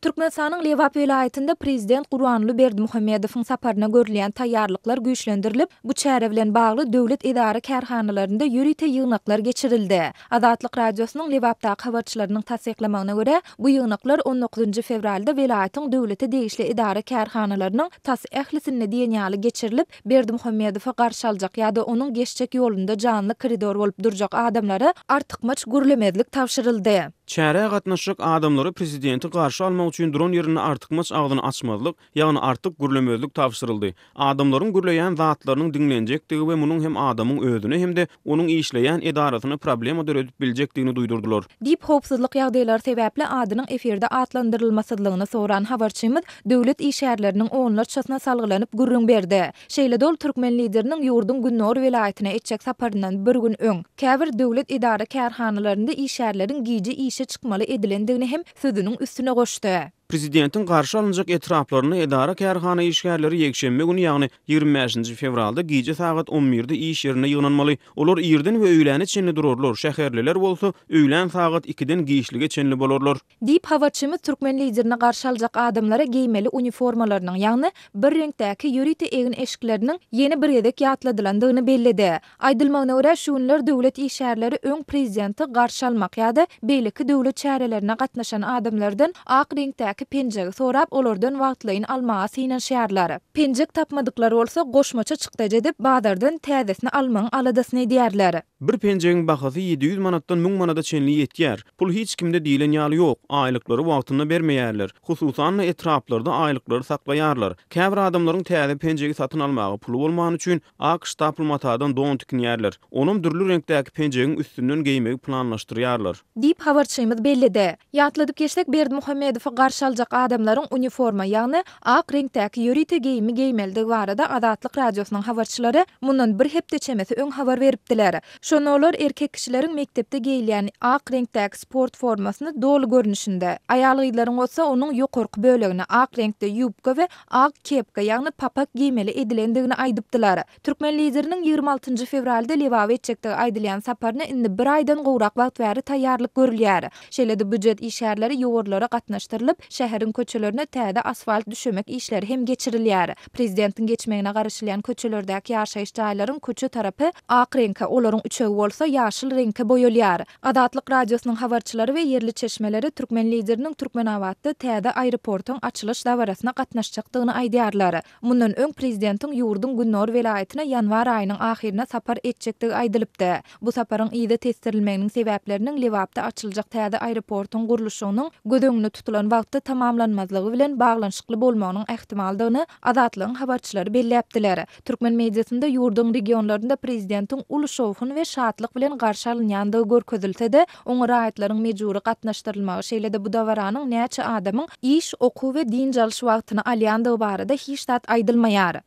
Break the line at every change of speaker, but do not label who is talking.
Türkmenistanyň Lewap vilayetinde Prezident Gurbanly Berdimuhammedowyň saparyna görülýän taýýarlyklar güýçlendirilip, bu çäre bilen bagly döwlet idara kärhanalarynda ýürite ýygnaklar geçirildi. Azatlyk radiosynyň Lewapdaky habarçylarynyň tasdiklamagyna görä, bu ýygnaklar 19 fevralda vilayetyň döwlete degişli idara kärhanalarynyň tasdiqlisinde diýen ýaly geçirilip, Berdimuhammedowy garşy aljak ýa-da onuň geçjek ýolunda janly koridor bolup durjak adamlara artykmaç gürlemezlik tapşyryldy.
Çäre gatnaşyk adamlary prezidenti garşy almak üçin duran ýerini artykmaç agdyny açmazlyk, ýagny artyk gürlemezlik tapşyryldy. Adamlaryň gürleýän zatlarynyň dinlenjektigi we munyň hem adamyň özüne hem de onuň işleýän edarasyna problema döredip biljekdigini duýdurdylar.
Dip howpsuzlyk ýagdaýlary sebäpli adynyň eferde atlandyrylmasydygyny soran habarçymyz döwlet işgärleriniň onlarçasyna salgylanyp gürrüň berdi. Şeýle dol türkmen lideriniň ýurdun Günnor vilayetyne etjek saparyndan bir gün öň käbir döwlet idara kärhanalarynda işgärleriň giýji işe çykmaly edilendigini hem sözüniň üstüne goşdy.
Prezidentin garşy alınjak etraplaryny edara kärhana işgärleri ýekşembe güni ýagny 25 fevralda giýje saat 11-de iş ýerine ýygnanmaly. Olar ýerden we öýlän içinde durarlar. Şäherliler bolsa öýlän saat 2-den giýişlige çenli bolarlar.
Dip habarçymyz türkmen liderine garşy aljak adamlara giýmeli uniformalarynyň ýagny bir reňkdäki ýürite egin eşikleriniň ýeni bir ýedek ýatladylandygyny bellidi. Aýdylmagyna görä şunlar döwlet işgärleri öň prezidenti garşy almak ýa-da beýleki döwlet çärelerine gatnaşan adamlardan ak reňkdäki penjegi sorap olardan wagtlaryny almaga synaşýarlar. Penjek tapmadyklary bolsa goşmaça çykdaja dep bazardan täzesini almaň aladasyny diýerler.
Bir penjegiň bahasy 700 manatdan 1000 manata çenli ýetýär. Pul hiç kimde diýilen ýaly ýok. Aýlyklary wagtyna bermeýärler. Hususan etraplarda aýlyklary saklaýarlar. Käbir adamlaryň täze penjegi satyn almagy pulu bolmany üçin ak stapl matadan don tiknýärler. Onuň dürli reňkdäki penjegiň üstünden geýmegi planlaşdyrýarlar.
Dip habarçymyz bellidi. Ýatladyp geçsek Berdimuhammedowy garşy aljak adamlaryň uniforma ýagny ak reňkdäki ýürite geyimi geýmeldigi barada Azatlyk radiosynyň habarçylary mundan bir hepde çemesi öň habar beripdiler. Şonolar erkek kişilerin mektepde giýilýän ak reňkdäki sport formasyny dolu görnüşinde, aýalgylaryň bolsa onuň ýokurky bölegini ak reňkde ýubka we ak kepka ýagny papak giýmeli edilendigini aýdypdylar. Türkmen lideriniň 26 fevralda Lewap etjekdigi aýdylýan saparyna indi bir aýdan gowrak wagt bäri taýýarlyk görülýär. Şeýle-de büdjet işgärleri ýogurlara gatnaşdyrylyp, şäheriň köçelerine täze asfalt düşemek işleri hem geçirilýär. Prezidentin geçmegine garaşylýan köçelerdäki ýaşaýyş jaýlaryň köçe tarapy ak reňke, olaryň üçegi bolsa ýaşyl reňke boýalýar. Azatlyk radiosynyň habarçylary we yerli çeşmeleri türkmen lideriniň Türkmenawatda täze aeroportyň açylyş dawarasyna gatnaşjakdygyny aýdýarlar. Mundan öň prezidentiň ýurdun Günnor vilayetine ýanwar aýynyň ahyrına sapar etjektigi aýdylypdy. Bu saparyň ýyda testirilmeginiň sebäpleriniň Lewapda açyljak täze aeroportyň guruluşynyň gödöňüne tutulan wagtda tamamlanmazlygy bilen baglanşykly bolmagynyň ähtimaldygyny Azatlygyň habarçylary belläpdiler. Türkmen mediasynda ýurdun regionlarynda prezidentiň uly şowhun we şatlyk bilen garşy alynýandygy görkezilse-de, oňa raýatlaryň mejburi gatnaşdyrylmagy şeýle-de bu dawaranyň näçe adamyň iş, okuw we din jalyş wagtyny alýandygy barada hiç dat aýdylmaýar.